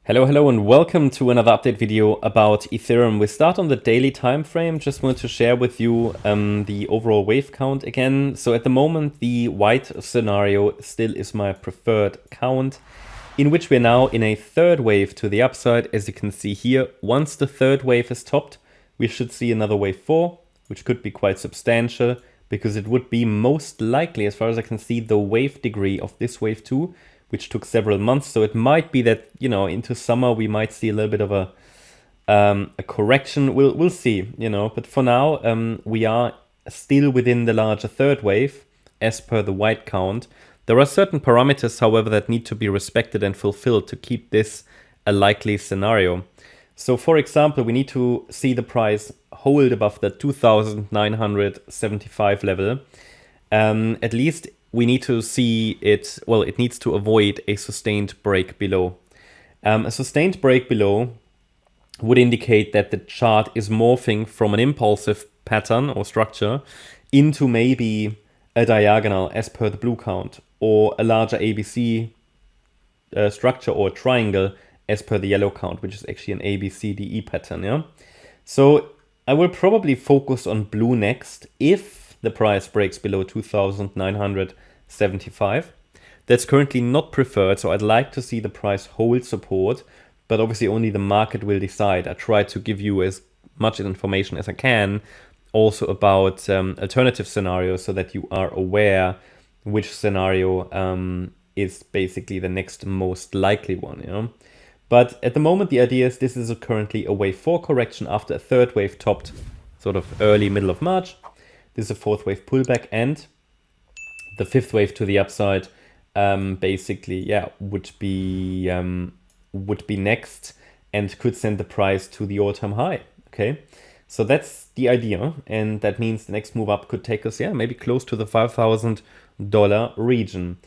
Hello and welcome to another update video about Ethereum. We start on the daily time frame. Just want to share with you the overall wave count again. So at the moment the white scenario still is my preferred count, in which we're now in a third wave to the upside. As you can see here, once the third wave is topped, we should see another wave 4, which could be quite substantial because it would be most likely, as far as I can see, the wave degree of this wave 2, which took several months. So it might be that, you know, into summer we might see a little bit of a correction. We'll see, you know. But for now, we are still within the larger third wave, as per the white count. There are certain parameters, however, that need to be respected and fulfilled to keep this a likely scenario. So, for example, we need to see the price hold above the 2,975 level. At least we need to see it, well, it needs to avoid a sustained break below. A sustained break below would indicate that the chart is morphing from an impulsive pattern or structure into maybe a diagonal as per the blue count, or a larger ABC structure or a triangle as per the yellow count, which is actually an ABCDE pattern. Yeah. So I will probably focus on blue next if the price breaks below 2,975. That's currently not preferred, so I'd like to see the price hold support, but obviously only the market will decide. I try to give you as much information as I can also about alternative scenarios so that you are aware which scenario is basically the next most likely one. You know? But at the moment, the idea is this is currently a wave 4 correction after a third wave topped sort of early middle of March. This is a fourth wave pullback, and the fifth wave to the upside basically, yeah, would be next and could send the price to the all-time high. Okay, so that's the idea, and that means the next move up could take us, yeah, maybe close to the $5,000 region.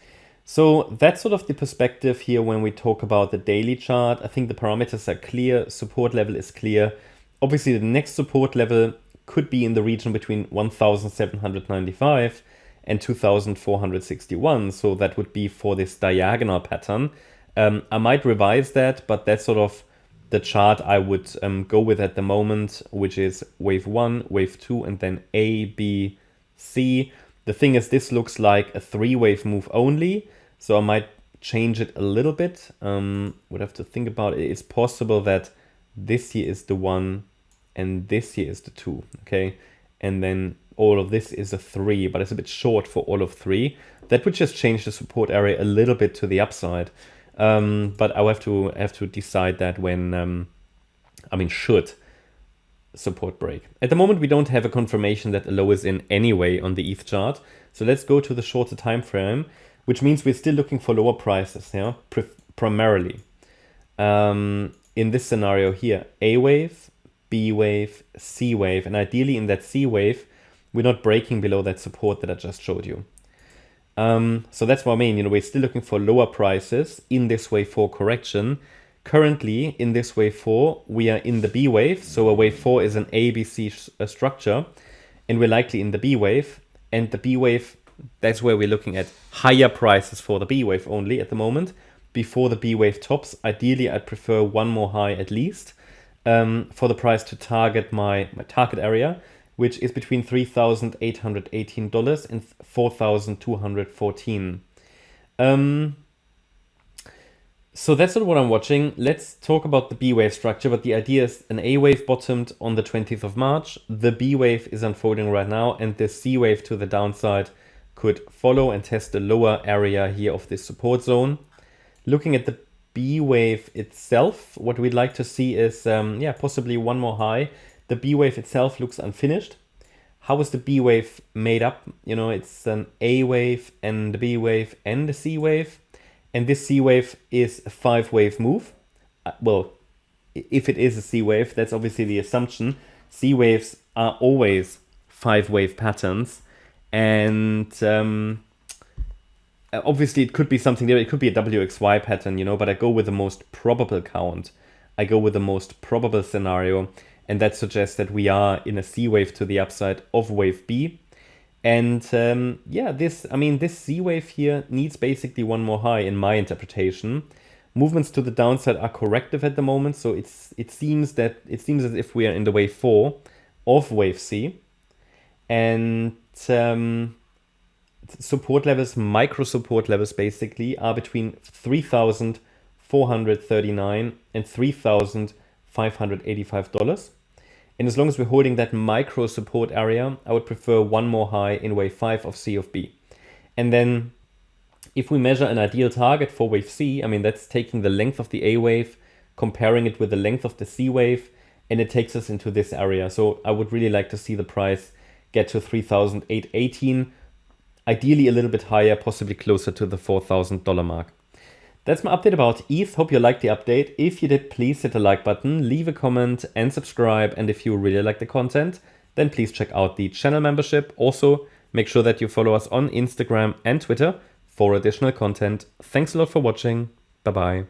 So that's sort of the perspective here when we talk about the daily chart. I think the parameters are clear, support level is clear. Obviously, the next support level could be in the region between 1,795 and 2,461. So that would be for this diagonal pattern. I might revise that, but that's sort of the chart I would go with at the moment, which is wave 1, wave 2, and then A, B, C. The thing is, this looks like a 3-wave move only, so I might change it a little bit. Would have to think about it. It's possible that this here is the 1 and this here is the 2, okay? And then all of this is a 3, but it's a bit short for all of 3. That would just change the support area a little bit to the upside. But I'll have to decide that when, should support break. At the moment, we don't have a confirmation that a low is in anyway on the ETH chart. So let's go to the shorter time frame, which means we're still looking for lower prices, yeah, primarily. In this scenario here, A wave, B wave, C wave, and ideally in that C wave, we're not breaking below that support that I just showed you. So that's what I mean, you know, we're still looking for lower prices in this wave 4 correction. Currently, in this wave 4, we are in the B wave. So a wave 4 is an ABC structure, and we're likely in the B wave. And the B wave, that's where we're looking at higher prices for the B wave only at the moment. Before the B wave tops, ideally, I'd prefer one more high at least for the price to target my target area, which is between $3,818 and $4,214. So that's sort of what I'm watching. Let's talk about the B wave structure, but the idea is an A wave bottomed on the 20th of March. The B wave is unfolding right now, and the C wave to the downside could follow and test the lower area here of this support zone. Looking at the B wave itself, what we'd like to see is, possibly one more high. The B wave itself looks unfinished. How is the B wave made up? You know, it's an A wave and the B wave and the C wave. And this C wave is a 5-wave move. Well, if it is a C wave, that's obviously the assumption. C waves are always 5-wave patterns. And obviously it could be something there. It could be a WXY pattern, you know, but I go with the most probable count. I go with the most probable scenario. And that suggests that we are in a C wave to the upside of wave B. And this C wave here needs basically one more high in my interpretation. Movements to the downside are corrective at the moment, so it seems as if we are in the wave 4 of wave C, and support levels, micro support levels basically, are between 3,439 and $3,585. And as long as we're holding that micro support area, I would prefer one more high in wave 5 of C of B. And then if we measure an ideal target for wave C, I mean, that's taking the length of the A wave, comparing it with the length of the C wave, and it takes us into this area. So I would really like to see the price get to 3,818, ideally a little bit higher, possibly closer to the $4,000 mark. That's my update about ETH. Hope you liked the update. If you did, please hit the like button, leave a comment and subscribe. And if you really like the content, then please check out the channel membership. Also, make sure that you follow us on Instagram and Twitter for additional content. Thanks a lot for watching. Bye-bye.